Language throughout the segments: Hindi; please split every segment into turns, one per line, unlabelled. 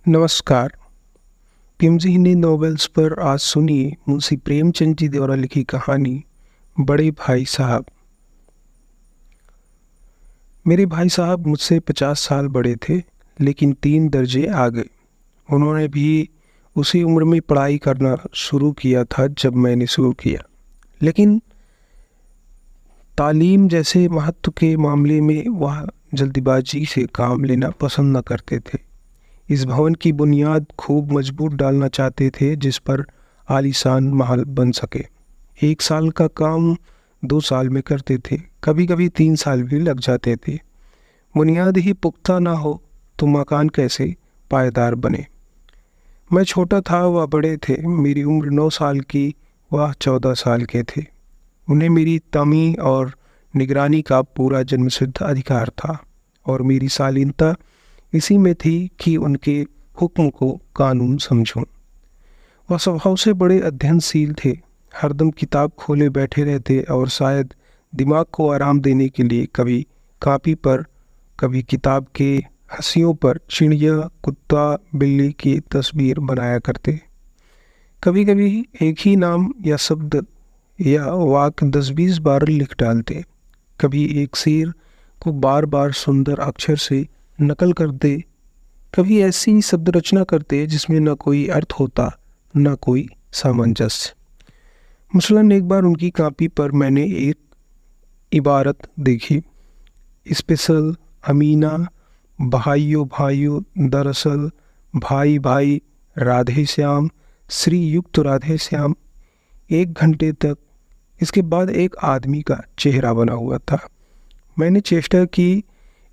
नमस्कार। पीएमजी हिंदी नॉवेल्स पर आज सुनिए मुंशी प्रेमचंद जी द्वारा लिखी कहानी बड़े भाई साहब। मेरे भाई साहब मुझसे 50 साल बड़े थे, लेकिन 3 दर्जे आगे। उन्होंने भी उसी उम्र में पढ़ाई करना शुरू किया था जब मैंने शुरू किया, लेकिन तालीम जैसे महत्व के मामले में वह जल्दबाजी से काम लेना पसंद न करते थे। इस भवन की बुनियाद खूब मजबूत डालना चाहते थे, जिस पर आलीशान महल बन सके। 1 साल का काम 2 साल में करते थे, कभी कभी 3 साल भी लग जाते थे। बुनियाद ही पुख्ता ना हो तो मकान कैसे पायदार बने। मैं छोटा था, वह बड़े थे। मेरी उम्र 9 साल की, वह 14 साल के थे। उन्हें मेरी तमी और निगरानी का पूरा जन्मसिद्ध अधिकार था, और मेरी शालीनता इसी में थी कि उनके हुक्म को कानून समझूं। वह स्वभाव से बड़े अध्ययनशील थे, हरदम किताब खोले बैठे रहते और शायद दिमाग को आराम देने के लिए कभी कापी पर, कभी किताब के हंसियों पर चिड़िया, कुत्ता, बिल्ली की तस्वीर बनाया करते। कभी कभी एक ही नाम या शब्द या वाक्य 10-20 बार लिख डालते। कभी एक शेर को बार बार सुंदर अक्षर से नकल करते, कभी ऐसी शब्द रचना करते जिसमें न कोई अर्थ होता, न कोई सामंजस्य। मसलन एक बार उनकी कॉपी पर मैंने एक इबारत देखी, स्पेशल अमीना, भाइयों भाइयों, दरअसल भाई भाई, राधे श्याम, श्रीयुक्त राधे श्याम। 1 घंटे तक इसके बाद एक आदमी का चेहरा बना हुआ था। मैंने चेष्टा की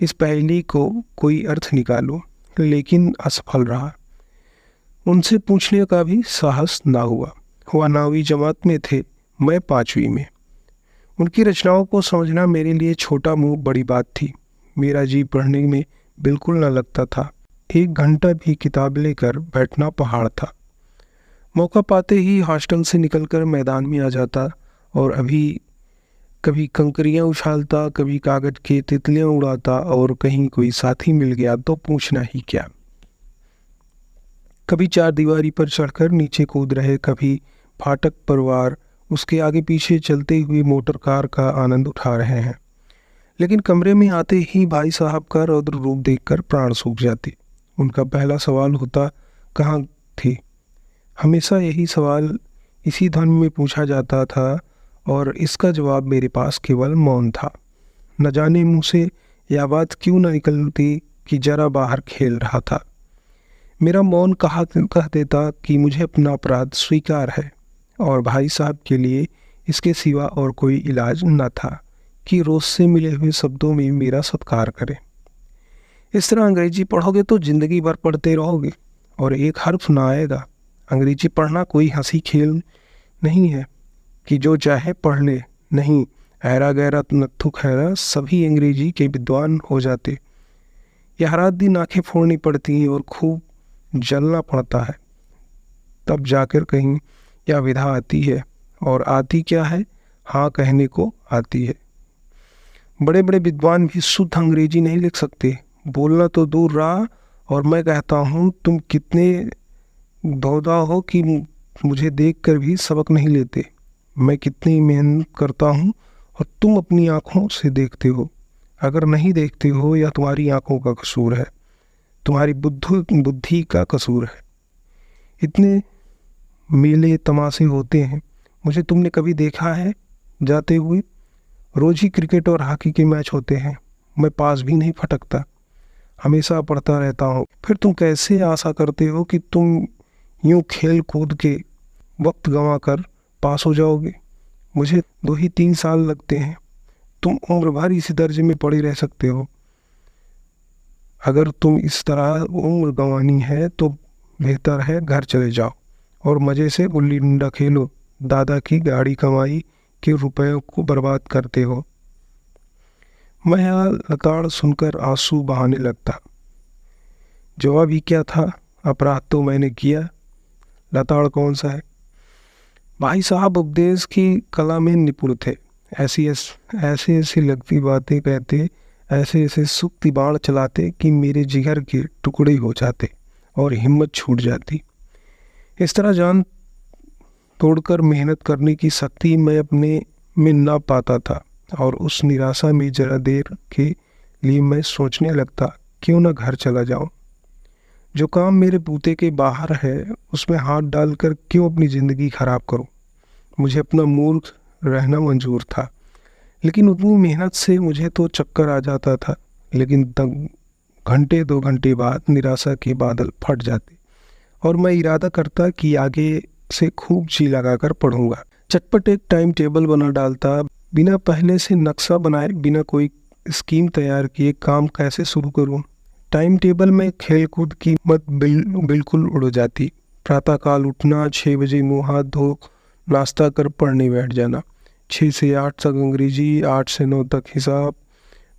इस पहेली को कोई अर्थ निकालो, लेकिन असफल रहा। उनसे पूछने का भी साहस ना हुआ। वह 9वीं जमात में थे, मैं 5वीं में। उनकी रचनाओं को समझना मेरे लिए छोटा मुंह बड़ी बात थी। मेरा जी पढ़ने में बिल्कुल न लगता था। 1 घंटा भी किताब लेकर बैठना पहाड़ था। मौका पाते ही हॉस्टल से निकलकर मैदान में आ जाता और अभी कभी कंकरियां उछालता, कभी कागज के तितलियां उड़ाता, और कहीं कोई साथी मिल गया तो पूछना ही क्या। कभी 4 दीवारी पर चढ़कर नीचे कूद रहे, कभी फाटक पर वार उसके आगे पीछे चलते हुए मोटर कार का आनंद उठा रहे हैं। लेकिन कमरे में आते ही भाई साहब का रौद्र रूप देखकर प्राण सूख जाते। उनका पहला सवाल होता, कहाँ थे। हमेशा यही सवाल इसी ध्वन में पूछा जाता था, और इसका जवाब मेरे पास केवल मौन था। न जाने मुँह से यह बात क्यों न निकलती कि जरा बाहर खेल रहा था। मेरा मौन कह देता कि मुझे अपना अपराध स्वीकार है, और भाई साहब के लिए इसके सिवा और कोई इलाज न था कि रोज से मिले हुए शब्दों में मेरा सत्कार करें। इस तरह अंग्रेजी पढ़ोगे तो जिंदगी भर पढ़ते रहोगे और एक हर्फ ना आएगा। अंग्रेजी पढ़ना कोई हंसी खेल नहीं है कि जो चाहे पढ़ ले। नहीं, ऐरा गैरा नत्थु खैरा सभी अंग्रेजी के विद्वान हो जाते। यह रात दिन आंखें फोड़नी पड़ती हैं और खूब जलना पड़ता है, तब जाकर कहीं यह विधा आती है। और आती क्या है? हाँ कहने को आती है। बड़े बड़े विद्वान भी शुद्ध अंग्रेजी नहीं लिख सकते, बोलना तो दूर रहा। और मैं कहता हूँ, तुम कितने धोधा हो कि मुझे देखकर भी सबक नहीं लेते। मैं कितनी मेहनत करता हूँ और तुम अपनी आँखों से देखते हो। अगर नहीं देखते हो, या तुम्हारी आँखों का कसूर है, तुम्हारी बुद्धि का कसूर है। इतने मेले तमाशे होते हैं, मुझे तुमने कभी देखा है जाते हुए? रोज ही क्रिकेट और हॉकी के मैच होते हैं, मैं पास भी नहीं फटकता, हमेशा पढ़ता रहता हूँ। फिर तुम कैसे आशा करते हो कि तुम यूँ खेल कूद के वक्त गंवा कर पास हो जाओगे? मुझे 2 ही 3 साल लगते हैं, तुम उम्र भर इसी दर्जे में पड़े रह सकते हो। अगर तुम इस तरह उम्र गंवानी है तो बेहतर है घर चले जाओ और मज़े से गुल्ली डंडा खेलो। दादा की गाड़ी कमाई के रुपयों को बर्बाद करते हो। मैं यह लताड़ सुनकर आंसू बहाने लगता। जवाब ही क्या था? अपराध तो मैंने किया, लताड़ कौन सा है? भाई साहब उपदेश की कला में निपुण थे। ऐसी लगती बातें कहते, ऐसे ऐसे सुक्ति बाण चलाते कि मेरे जिगर के टुकड़े हो जाते। और हिम्मत छूट जाती। इस तरह जान तोड़कर मेहनत करने की शक्ति मैं अपने में ना पाता था, और उस निराशा में जरा देर के लिए मैं सोचने लगता, क्यों ना घर चला जाऊं। जो काम मेरे बूते के बाहर है उसमें हाथ डालकर क्यों अपनी ज़िंदगी खराब करूं। मुझे अपना मूर्ख रहना मंजूर था, लेकिन उतनी मेहनत से मुझे तो चक्कर आ जाता था। लेकिन घंटे 2 घंटे बाद निराशा के बादल फट जाते और मैं इरादा करता कि आगे से खूब जी लगाकर पढ़ूंगा। चटपट एक टाइम टेबल बना डालता, बिना पहले से नक्शा बनाए, बिना कोई स्कीम तैयार किए काम कैसे शुरू करूं। टाइम टेबल में खेलकूद की मत बिल्कुल उड़ जाती। प्रातःकाल उठना, 6 बजे मुँह हाथ धो नाश्ता कर पढ़ने बैठ जाना। 6 से 8 तक अंग्रेजी, 8 से 9 तक हिसाब,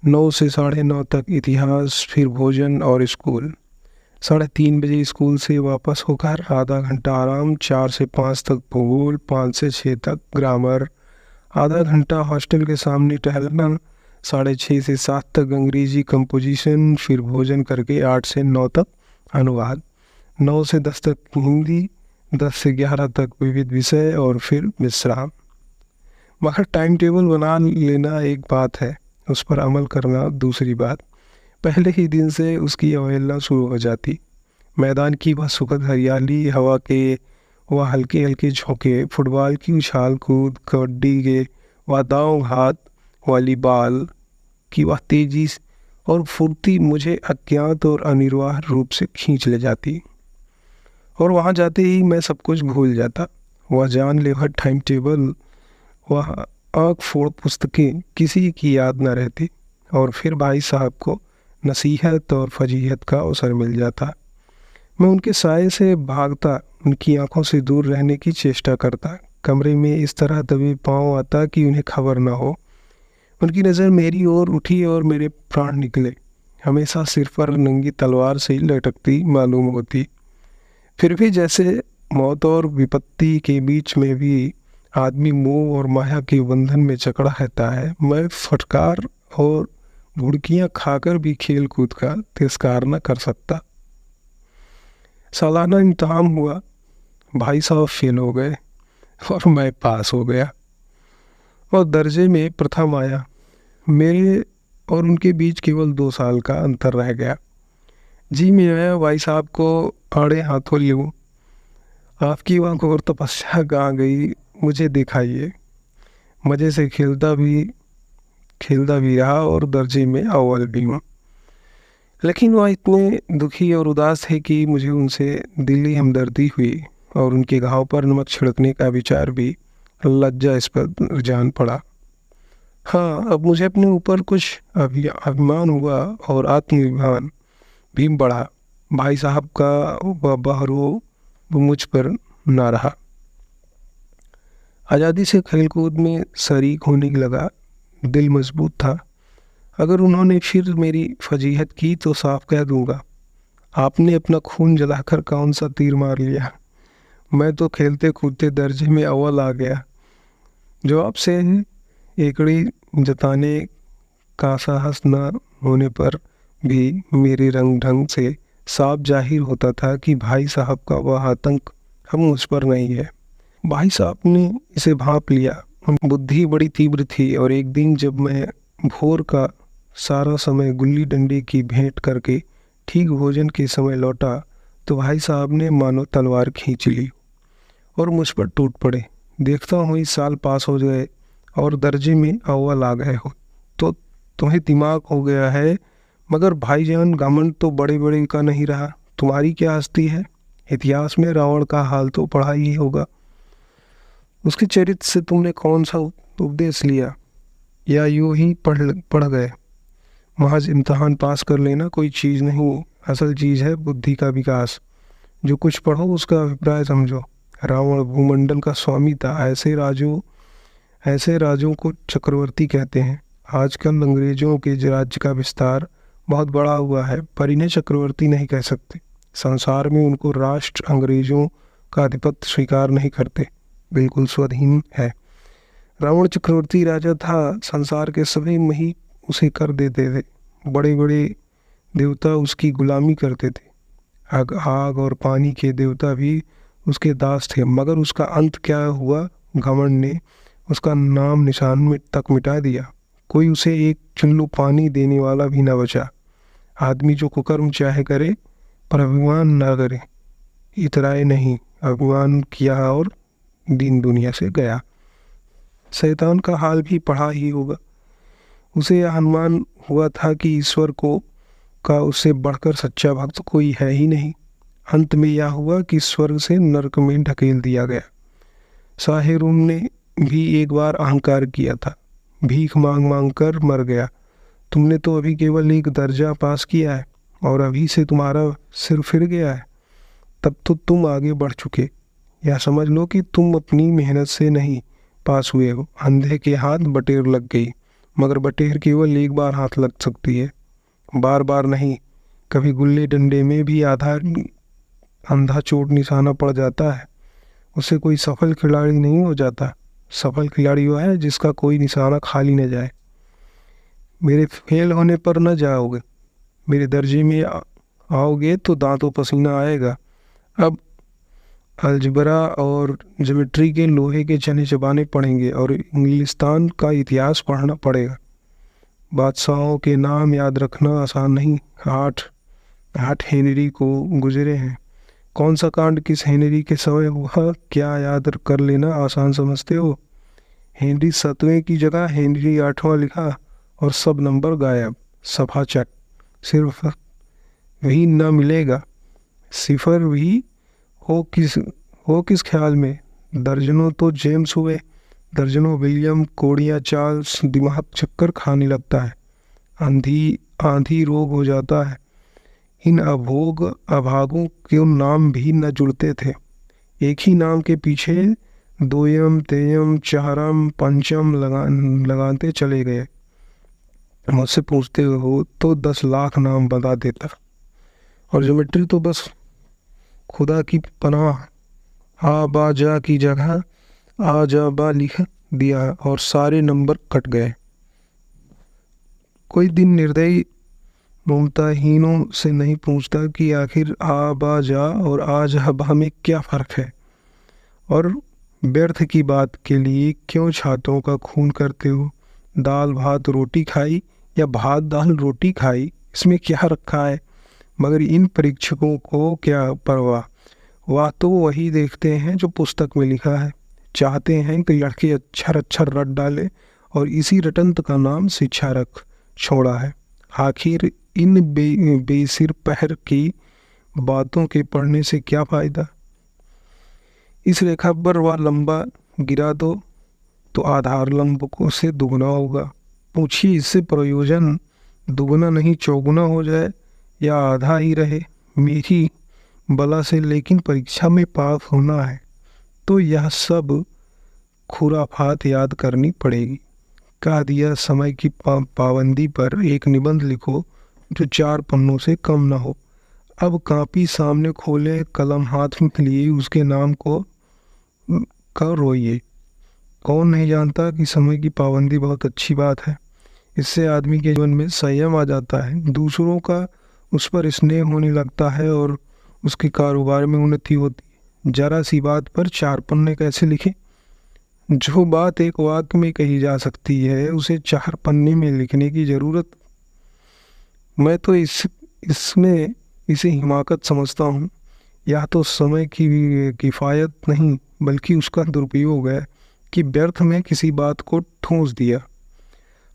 9 से 9:30 तक इतिहास, फिर भोजन और स्कूल। 3:30 बजे स्कूल से वापस होकर आधा घंटा आराम, 4 से 5 तक भूगोल, 5 से 6 तक ग्रामर, आधा घंटा हॉस्टल के सामने टहलना, 6:30 से 7 तक अंग्रेजी कंपोजिशन, फिर भोजन करके 8 से 9 तक अनुवाद, 9 से 10 तक हिंदी, 10 से 11 तक विविध विषय और फिर विश्राम। मगर टाइम टेबल बना लेना एक बात है, उस पर अमल करना दूसरी बात। पहले ही दिन से उसकी अवहेलना शुरू हो जाती। मैदान की वह सुखद हरियाली, हवा के वह हल्के हल्के झोंके, फुटबॉल की उछाल कूद, कबड्डी के वह दांव घात, वॉलीबॉल की वह तेजी और फुर्ती मुझे अज्ञात और अनिर्वाह रूप से खींच ले जाती। और वहाँ जाते ही मैं सब कुछ भूल जाता। वह जानलेवा टाइम टेबल, वह आँख फोड़ पुस्तकें, किसी की याद न रहती। और फिर भाई साहब को नसीहत और फजीहत का अवसर मिल जाता। मैं उनके साए से भागता, उनकी आंखों से दूर रहने की चेष्टा करता। कमरे में इस तरह दबे पाँव आता कि उन्हें खबर न हो। उनकी नज़र मेरी ओर उठी और मेरे प्राण निकले। हमेशा सिर पर नंगी तलवार से लटकती मालूम होती। फिर भी जैसे मौत और विपत्ति के बीच में भी आदमी मोह और माया के बंधन में जकड़ा रहता है। मैं फटकार और घुड़कियाँ खाकर भी खेल कूद का तिरस्कार न कर सकता। सालाना इम्तहान हुआ, भाई साहब फेल हो गए और मैं पास हो गया और दर्जे में प्रथम आया। मेरे और उनके बीच केवल 2 साल का अंतर रह गया। जी मैं भाई साहब को आड़े हाथों लूँ, आपकी वहाँ घोर तपस्या कहाँ गई, मुझे दिखाइए। मज़े से खेलता भी रहा और दर्जे में अव्वल भी हूँ। लेकिन वह इतने दुखी और उदास थे कि मुझे उनसे दिली हमदर्दी हुई और उनके घाव पर नमक छिड़कने का विचार भी लज्जास्पद जान पड़ा। हाँ, अब मुझे अपने ऊपर कुछ अभिमान हुआ और आत्माभिमान भी बढ़ा। भाई साहब का वह बहरो मुझ पर ना रहा। आज़ादी से खेलकूद में शरीक होने लगा। दिल मजबूत था। अगर उन्होंने फिर मेरी फजीहत की तो साफ कह दूंगा, आपने अपना खून जलाकर कौन सा तीर मार लिया। मैं तो खेलते कूदते दर्जे में अव्वल आ गया। जवाब से एकड़ी जताने का साहस न होने पर भी मेरे रंग ढंग से साफ जाहिर होता था कि भाई साहब का वह आतंक हम मुझ पर नहीं है। भाई साहब ने इसे भांप लिया। बुद्धि बड़ी तीव्र थी और एक दिन जब मैं भोर का सारा समय गुल्ली डंडे की भेंट करके ठीक भोजन के समय लौटा तो भाई साहब ने मानो तलवार खींच ली और मुझ पर टूट पड़े। देखता हूँ इस साल पास हो गए और दर्जे में अव्वल आ गए हो तो तुम्हें दिमाग हो गया है, मगर भाईजान घमंड तो बड़े बड़े का नहीं रहा। तुम्हारी क्या हस्ती है। इतिहास में रावण का हाल तो पढ़ा ही होगा। उसके चरित्र से तुमने कौन सा उपदेश लिया, या यूं ही पढ़ गए। महज इम्तहान पास कर लेना कोई चीज़ नहीं, असल चीज़ है बुद्धि का विकास। जो कुछ पढ़ो उसका अभिप्राय समझो। रावण भूमंडल का स्वामी था। ऐसे राजों को चक्रवर्ती कहते हैं। आजकल अंग्रेजों के राज्य का विस्तार बहुत बड़ा हुआ है, पर इन्हें चक्रवर्ती नहीं कह सकते। संसार में उनको राष्ट्र अंग्रेजों का आधिपत्य स्वीकार नहीं करते, बिल्कुल स्वाधीन है। रावण चक्रवर्ती राजा था। संसार के सभी मही उसे कर देते थे। बड़े बड़े देवता उसकी गुलामी करते थे। आग और पानी के देवता भी उसके दास थे, मगर उसका अंत क्या हुआ? घमंड ने उसका नाम निशान में तक मिटा दिया। कोई उसे एक चुल्लू पानी देने वाला भी न बचा। आदमी जो कुकर्म चाहे करे, पर अभिमान न करे, इतराए नहीं। अभिमान किया और दीन दुनिया से गया। शैतान का हाल भी पढ़ा ही होगा। उसे यह अनुमान हुआ था कि ईश्वर को का उससे बढ़कर सच्चा भक्त कोई है ही नहीं। अंत में यह हुआ कि स्वर्ग से नरक में ढकेल दिया गया। साहिरुम ने भी एक बार अहंकार किया था, भीख मांग मांग कर मर गया। तुमने तो अभी केवल एक दर्जा पास किया है और अभी से तुम्हारा सिर फिर गया है। तब तो तुम आगे बढ़ चुके। या समझ लो कि तुम अपनी मेहनत से नहीं पास हुए हो। अंधे के हाथ बटेर लग गई, मगर बटेर केवल एक बार हाथ लग सकती है, बार बार नहीं। कभी गुल्ली डंडे में भी अंधा चोट निशाना पड़ जाता है, उससे कोई सफल खिलाड़ी नहीं हो जाता। सफल खिलाड़ी वो है जिसका कोई निशाना खाली न जाए। मेरे फेल होने पर न जाओगे, मेरे दर्जे में आओगे तो दांतों पसीना आएगा। अब अलजबरा और ज्योमेट्री के लोहे के चने चबाने पड़ेंगे और इंग्लिस्तान का इतिहास पढ़ना पड़ेगा। बादशाहों के नाम याद रखना आसान नहीं। आठ हेनरी को गुजरे हैं। कौन सा कांड किस हेनरी के समय हुआ, क्या याद कर लेना आसान समझते हो? हेनरी 7वें की जगह हेनरी 8वां लिखा और सब नंबर गायब। सफा चक। सिर्फ वही न मिलेगा, सिफर भी हो किस ख्याल में? दर्जनों तो जेम्स हुए, दर्जनों विलियम, कोड़िया चार्ल्स। दिमाग चक्कर खाने लगता है, आंधी रोग हो जाता है। इन अभागों के नाम भी न जुड़ते थे। एक ही नाम के पीछे दोयम, तेयम, चारम, पंचम लगाते चले गए। मुझसे पूछते हो तो 10 लाख नाम बता देता। और ज्योमेट्री तो बस खुदा की पनाह। आ बा जा की जगह आ जा बा लिख दिया और सारे नंबर कट गए। कोई दिन निर्दयी ममताहीनों से नहीं पूछता कि आखिर आ बा जा और आ जा बा में क्या फ़र्क है, और व्यर्थ की बात के लिए क्यों छात्रों का खून करते हो? दाल भात रोटी खाई या भात दाल रोटी खाई, इसमें क्या रखा है? मगर इन परीक्षकों को क्या परवाह? वह तो वही देखते हैं जो पुस्तक में लिखा है। चाहते हैं कि लड़के अक्षर अक्षर रट डाले, और इसी रटंत का नाम शिक्षा रख छोड़ा है। आखिर इन बेसिर पहर की बातों के पढ़ने से क्या फ़ायदा? इस रेखा पर वह लंबा गिरा दो तो आधार लंब से दुगना होगा। पूछिए, इससे प्रयोजन दुगना नहीं चौगुना हो जाए या आधा ही रहे? मेरी बला से लेकिन परीक्षा में पास होना है तो यह सब खुराफात याद करनी पड़ेगी। कह दिया, समय की पाबंदी पर एक निबंध लिखो जो 4 पन्नों से कम ना हो। अब कापी सामने खोले, कलम हाथ में लिए, उसके नाम को कर रोइए। कौन नहीं जानता कि समय की पाबंदी बहुत अच्छी बात है। इससे आदमी के जीवन में संयम आ जाता है, दूसरों का उस पर स्नेह होने लगता है और उसके कारोबार में उन्नति होती है। जरा सी बात पर 4 पन्ने कैसे लिखे? जो बात एक वाक्य में कही जा सकती है उसे 4 पन्ने में लिखने की जरूरत? मैं तो इसमें इसे हिमाकत समझता हूँ। यह तो समय की किफ़ायत नहीं बल्कि उसका दुरुपयोग है कि व्यर्थ में किसी बात को ठूंस दिया।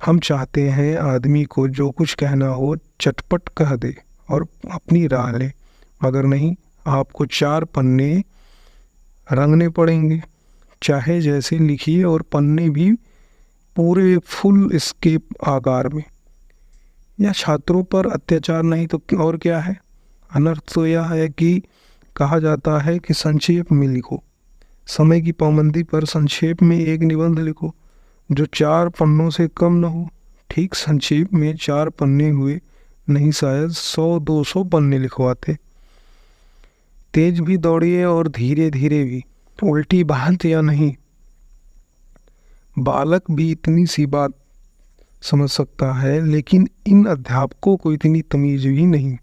हम चाहते हैं आदमी को जो कुछ कहना हो चटपट कह दे और अपनी राह ले, मगर नहीं, आपको 4 पन्ने रंगने पड़ेंगे, चाहे जैसे लिखिए, और पन्ने भी पूरे फुल स्केप आकार में। यह छात्रों पर अत्याचार नहीं तो और क्या है? अनर्थ तो यह है कि कहा जाता है कि संक्षेप में लिखो। समय की पाबंदी पर संक्षेप में एक निबंध लिखो जो 4 पन्नों से कम न हो। ठीक संक्षेप में 4 पन्ने हुए नहीं, शायद 100-200 पन्ने लिखवाते। तेज भी दौड़िए और धीरे धीरे भी, उल्टी बात या नहीं। बालक भी इतनी सी बात समझ सकता है, लेकिन इन अध्यापकों को इतनी तमीज भी नहीं।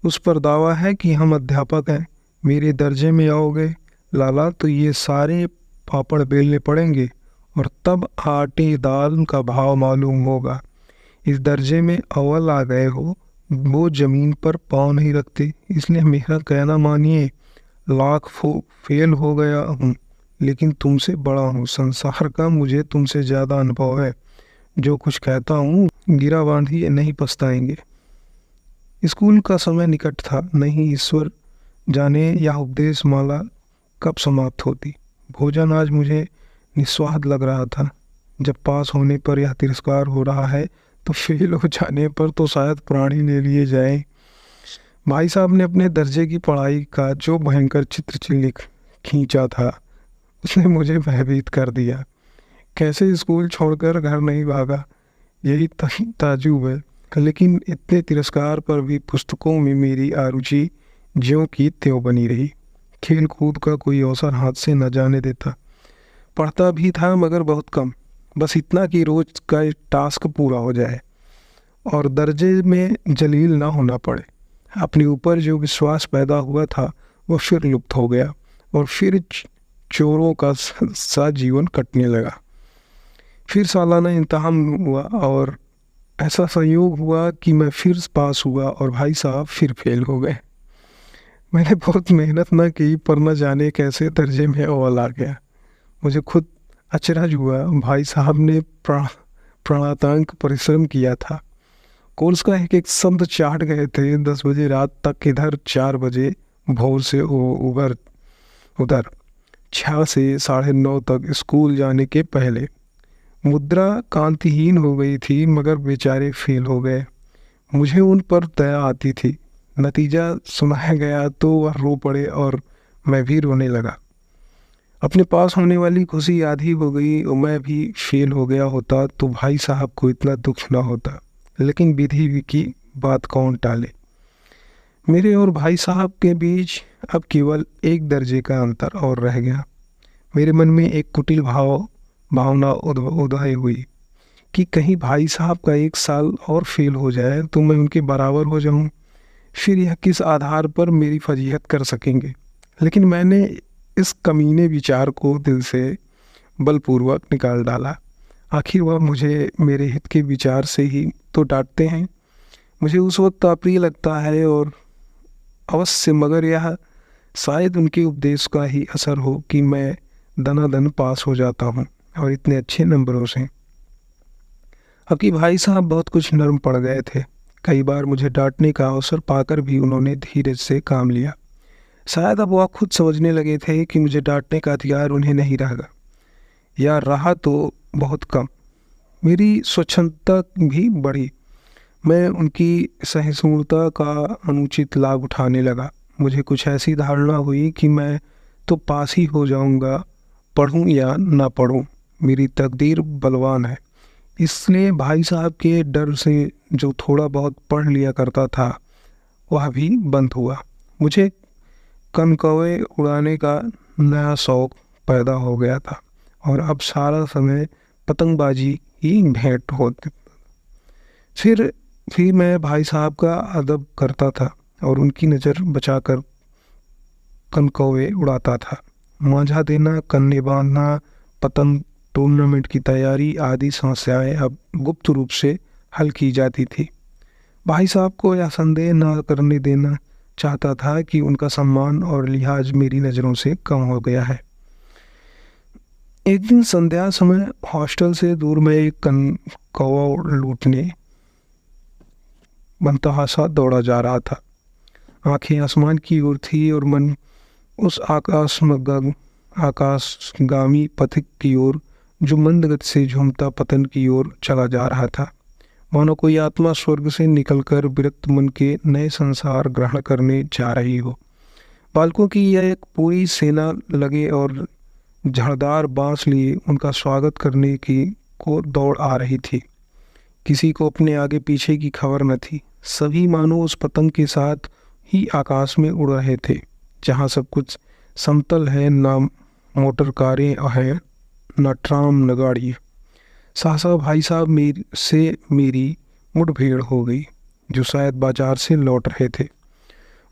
उस पर दावा है कि हम अध्यापक हैं, मेरे दर्जे में आओगे लाला तो ये सारे पापड़ बेलने पड़ेंगे और तब आटे दाल का भाव मालूम होगा। इस दर्जे में अव्वल आ गए हो, वो ज़मीन पर पाँव नहीं रखते, इसलिए मेरा कहना मानिए। लाख फेल हो गया हूँ लेकिन तुमसे बड़ा हूँ, संसार का मुझे तुमसे ज़्यादा अनुभव है। जो कुछ कहता हूँ गिरा बांधिए नहीं पछताएंगे। स्कूल का समय निकट था, नहीं ईश्वर जाने यह उपदेश माला कब समाप्त होती। भोजन आज मुझे निस्वाद लग रहा था। जब पास होने पर यह तिरस्कार हो रहा है तो फेल हो जाने पर तो शायद प्राण ही ले लिए जाए। भाई साहब ने अपने दर्जे की पढ़ाई का जो भयंकर चित्र लिख खींचा था उसने मुझे भयभीत कर दिया। कैसे स्कूल छोड़कर घर नहीं भागा, यही ताजुब है। लेकिन इतने तिरस्कार पर भी पुस्तकों में मेरी अरुचि ज्यों की त्यों बनी रही। खेल कूद का कोई अवसर हाथ से न जाने देता। पढ़ता भी था मगर बहुत कम, बस इतना कि रोज का टास्क पूरा हो जाए और दर्जे में जलील ना होना पड़े। अपने ऊपर जो विश्वास पैदा हुआ था वह फिर लुप्त हो गया और फिर चोरों का सा जीवन कटने लगा। फिर सालाना इम्तहान हुआ और ऐसा संयोग हुआ कि मैं फिर पास हुआ और भाई साहब फिर फेल हो गए। मैंने बहुत मेहनत न की पर न जाने कैसे दर्जे में अव्वल आ गया। मुझे खुद अचरज हुआ। भाई साहब ने प्राणांतक परिश्रम किया था, कोर्स का एक एक शब्द चाट गए थे। 10 बजे रात तक इधर, 4 बजे भोर से उधर, 6 से 9:30 तक स्कूल जाने के पहले। मुद्रा कांतिहीन हो गई थी मगर बेचारे फेल हो गए। मुझे उन पर दया आती थी। नतीजा सुनाया गया तो वह रो पड़े और मैं भी रोने लगा। अपने पास होने वाली खुशी आधी हो गई और मैं भी फेल हो गया होता तो भाई साहब को इतना दुख ना होता। लेकिन विधि की बात कौन टाले। मेरे और भाई साहब के बीच अब केवल एक दर्जे का अंतर और रह गया। मेरे मन में एक कुटिल भावना उदय हुई कि कहीं भाई साहब का 1 साल और फेल हो जाए तो मैं उनके बराबर हो जाऊं। फिर यह किस आधार पर मेरी फजीहत कर सकेंगे। लेकिन मैंने इस कमीने विचार को दिल से बलपूर्वक निकाल डाला। आखिर वह मुझे मेरे हित के विचार से ही तो डांटते हैं। मुझे उस वक्त अप्रिय लगता है और अवश्य, मगर यह शायद उनके उपदेश का ही असर हो कि मैं दनादन पास हो जाता हूँ और इतने अच्छे नंबरों से। अब कि भाई साहब बहुत कुछ नरम पड़ गए थे। कई बार मुझे डांटने का अवसर पाकर भी उन्होंने धीरज से काम लिया। शायद अब वह खुद समझने लगे थे कि मुझे डांटने का अधिकार उन्हें नहीं रहा, या रहा तो बहुत कम। मेरी स्वच्छंदता भी बढ़ी। मैं उनकी सहिष्णुता का अनुचित लाभ उठाने लगा। मुझे कुछ ऐसी धारणा हुई कि मैं तो पास ही हो जाऊंगा, पढ़ूं या ना पढ़ूं, मेरी तकदीर बलवान है। इसलिए भाई साहब के डर से जो थोड़ा बहुत पढ़ लिया करता था वह भी बंद हुआ। मुझे कनकौवे उड़ाने का नया शौक पैदा हो गया था और अब सारा समय पतंगबाजी ही भेंट होती। फिर मैं भाई साहब का अदब करता था और उनकी नज़र बचाकर कनकौवे उड़ाता था। मांझा देना, कन्ने बांधना, पतंग टूर्नामेंट की तैयारी आदि समस्याएं अब गुप्त रूप से हल की जाती थी। भाई साहब को यह संदेह न करने देना चाहता था कि उनका सम्मान और लिहाज मेरी नज़रों से कम हो गया है। एक दिन संध्या समय हॉस्टल से दूर में एक कौवा लूटने बनतहासा दौड़ा जा रहा था। आंखें आसमान की ओर थी और मन उस आकाशगामी पथिक की ओर जो मंद गति से झूमता पतन की ओर चला जा रहा था। मानो कोई आत्मा स्वर्ग से निकलकर विरक्त मन के नए संसार ग्रहण करने जा रही हो। बालकों की यह एक पूरी सेना लगे और झाड़दार बांस लिए उनका स्वागत करने की को दौड़ आ रही थी। किसी को अपने आगे पीछे की खबर न थी। सभी मानो उस पतंग के साथ ही आकाश में उड़ रहे थे जहाँ सब कुछ समतल है, ना मोटर कारें हैं, न ट्राम, न गाड़ी। सहसा भाई साहब मेरी मुठभेड़ हो गई, जो शायद बाजार से लौट रहे थे।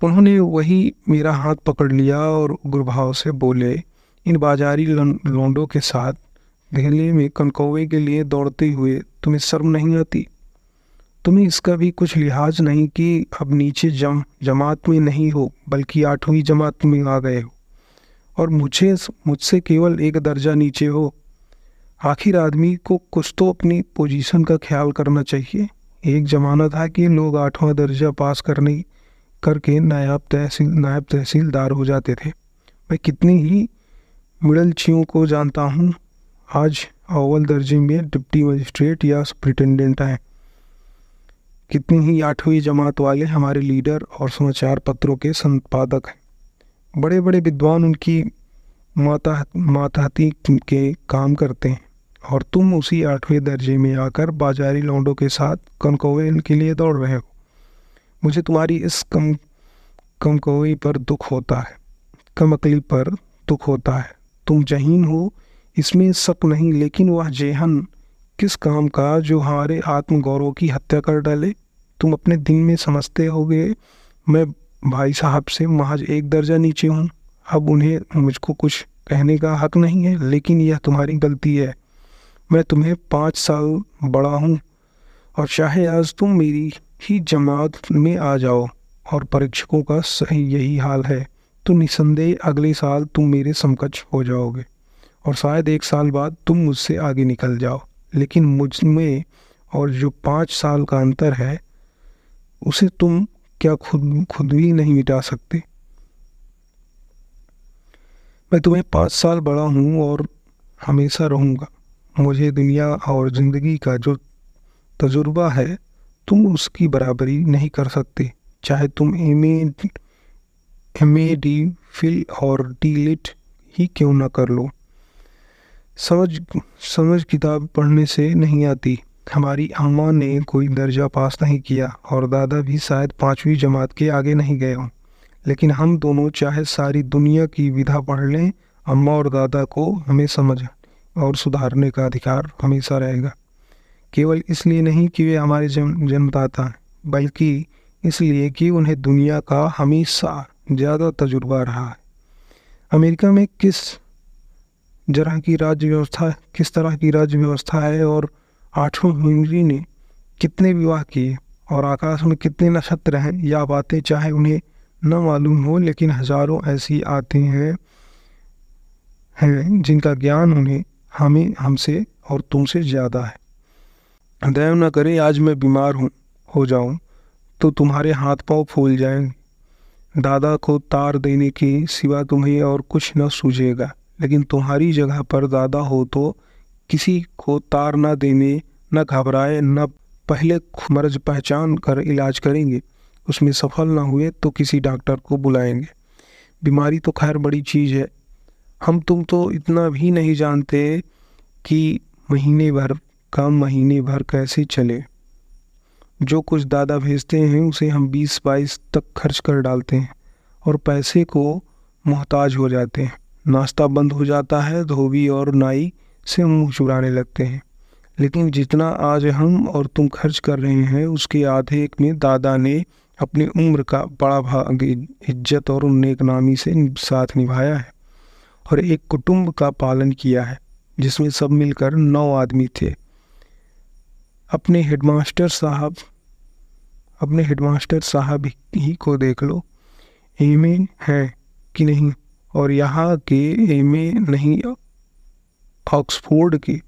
उन्होंने वही मेरा हाथ पकड़ लिया और उग्र भाव से बोले, इन बाजारी लौंडों के साथ दिल्ली में कनकौवे के लिए दौड़ते हुए तुम्हें शर्म नहीं आती? तुम्हें इसका भी कुछ लिहाज नहीं कि अब नीचे जमात में नहीं हो बल्कि 8वीं जमात में आ गए हो और मुझसे केवल एक दर्जा नीचे हो। आखिर आदमी को कुछ तो अपनी पोजीशन का ख्याल करना चाहिए। एक ज़माना था कि लोग 8वां दर्जा पास करके नायब तहसीलदार हो जाते थे। मैं कितनी ही मिड़लछियों को जानता हूँ आज अव्वल दर्जे में डिप्टी मजिस्ट्रेट या सुप्रिटेंडेंट हैं। कितनी ही 8वीं जमात वाले हमारे लीडर और समाचार पत्रों के संपादक हैं। बड़े बड़े विद्वान उनकी मातहती के काम करते हैं और तुम उसी 8वें दर्जे में आकर बाजारी लौंडों के साथ कनकौवे के लिए दौड़ रहे हो। मुझे तुम्हारी इस कमकौवी पर दुख होता है, कम अकली पर दुख होता है। तुम जहीन हो इसमें शक नहीं, लेकिन वह जेहन किस काम का जो हमारे आत्मगौरव की हत्या कर डाले? तुम अपने दिन में समझते होगे मैं भाई साहब से महज एक दर्जा नीचे हूँ। अब उन्हें मुझको कुछ कहने का हक नहीं है, लेकिन यह तुम्हारी गलती है। मैं तुम्हें 5 साल बड़ा हूँ और चाहे आज तुम मेरी ही जमात में आ जाओ और परीक्षकों का सही यही हाल है, तो निसंदेह अगले साल तुम मेरे समकक्ष हो जाओगे और शायद 1 साल बाद तुम मुझसे आगे निकल जाओ। लेकिन मुझ में और जो 5 साल का अंतर है उसे तुम क्या खुद भी नहीं मिटा सकते? मैं तुम्हें 5 साल बड़ा हूँ और हमेशा रहूँगा। मुझे दुनिया और ज़िंदगी का जो तजुर्बा है तुम उसकी बराबरी नहीं कर सकते, चाहे तुम एम ए डी फिल और डी लिट ही क्यों ना कर लो। समझ किताब पढ़ने से नहीं आती। हमारी अम्मा ने कोई दर्जा पास नहीं किया और दादा भी शायद 5वीं जमात के आगे नहीं गए हों, लेकिन हम दोनों चाहे सारी दुनिया की विधा पढ़ लें, अम्मा और दादा को हमें समझ और सुधारने का अधिकार हमेशा रहेगा। केवल इसलिए नहीं कि वे हमारे जन्मदाता हैं, बल्कि इसलिए कि उन्हें दुनिया का हमेशा ज़्यादा तजुर्बा रहा है। अमेरिका में किस तरह की राज्य व्यवस्था है और 8वें हेनरी ने कितने विवाह किए और आकाश में कितने नक्षत्र हैं, या बातें चाहे उन्हें न मालूम हो, लेकिन हजारों ऐसी आते हैं जिनका ज्ञान उन्हें हमसे और तुमसे ज़्यादा है। दया न करे आज मैं बीमार हो जाऊं तो तुम्हारे हाथ पांव फूल जाएंगे। दादा को तार देने के सिवा तुम्हें और कुछ न सूझेगा, लेकिन तुम्हारी जगह पर दादा हो तो किसी को तार न देने, न घबराए, न पहले मर्ज पहचान कर इलाज करेंगे। उसमें सफल न हुए तो किसी डॉक्टर को बुलाएंगे। बीमारी तो खैर बड़ी चीज़ है। हम तुम तो इतना भी नहीं जानते कि महीने भर कैसे चले। जो कुछ दादा भेजते हैं उसे हम 20-22 तक खर्च कर डालते हैं और पैसे को मोहताज हो जाते हैं। नाश्ता बंद हो जाता है, धोबी और नाई से मुंह चुराने लगते हैं। लेकिन जितना आज हम और तुम खर्च कर रहे हैं उसके आधे में दादा ने अपनी उम्र का बड़ा भाग इज्जत और नेकनामी से साथ निभाया है और एक कुटुंब का पालन किया है जिसमें सब मिलकर 9 आदमी थे। अपने हेडमास्टर साहब ही को देख लो, एमए है कि नहीं, और यहाँ के एमए नहीं ऑक्सफोर्ड के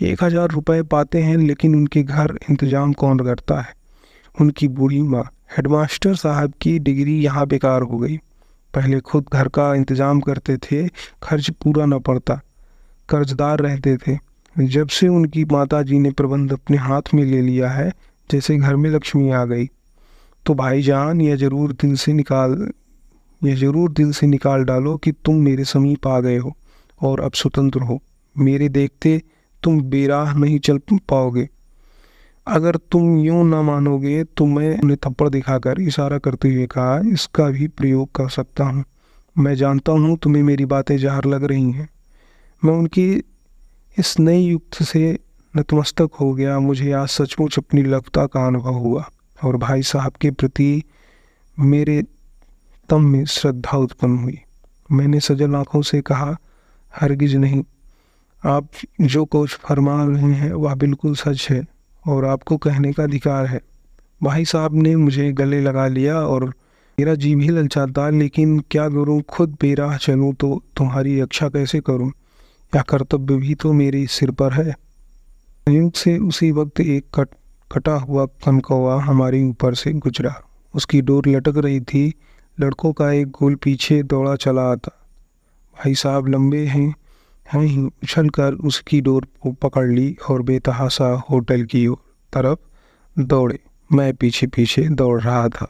1000 रुपये पाते हैं, लेकिन उनके घर इंतजाम कौन करता है? उनकी बूढ़ी माँ। हेडमास्टर साहब की डिग्री यहाँ बेकार हो गई। पहले खुद घर का इंतजाम करते थे, खर्च पूरा न पड़ता, कर्जदार रहते थे। जब से उनकी माताजी ने प्रबंध अपने हाथ में ले लिया है, जैसे घर में लक्ष्मी आ गई। तो भाईजान यह जरूर दिल से निकाल डालो कि तुम मेरे समीप आ गए हो और अब स्वतंत्र हो। मेरे देखते तुम बेराह नहीं चल पाओगे। अगर तुम यूं ना मानोगे तो मैं उन्हें थप्पड़ दिखाकर इशारा करते हुए कहा, इसका भी प्रयोग कर सकता हूँ। मैं जानता हूँ तुम्हें मेरी बातें जार लग रही हैं। मैं उनकी इस नई युक्त से नतमस्तक हो गया। मुझे आज सचमुच अपनी लभ्यता का अनुभव हुआ और भाई साहब के प्रति मेरे तब में श्रद्धा उत्पन्न हुई। मैंने सजल आंखों से कहा, हरगिज नहीं, आप जो कुछ फरमा रहे हैं वह बिल्कुल सच है और आपको कहने का अधिकार है। भाई साहब ने मुझे गले लगा लिया और मेरा जी भी ललचाता, लेकिन क्या करूं, खुद बेराह चलूं तो तुम्हारी रक्षा कैसे करूं? यह कर्तव्य भी तो मेरे सिर पर है। संयोग से उसी वक्त एक कटा हुआ कनकौआ हमारे ऊपर से गुजरा। उसकी डोर लटक रही थी। लड़कों का एक गोल पीछे दौड़ा चला आता। भाई साहब लंबे हैं ही उछल कर उसकी डोर को पकड़ ली और बेतहाशा होटल की तरफ दौड़े। मैं पीछे पीछे दौड़ रहा था।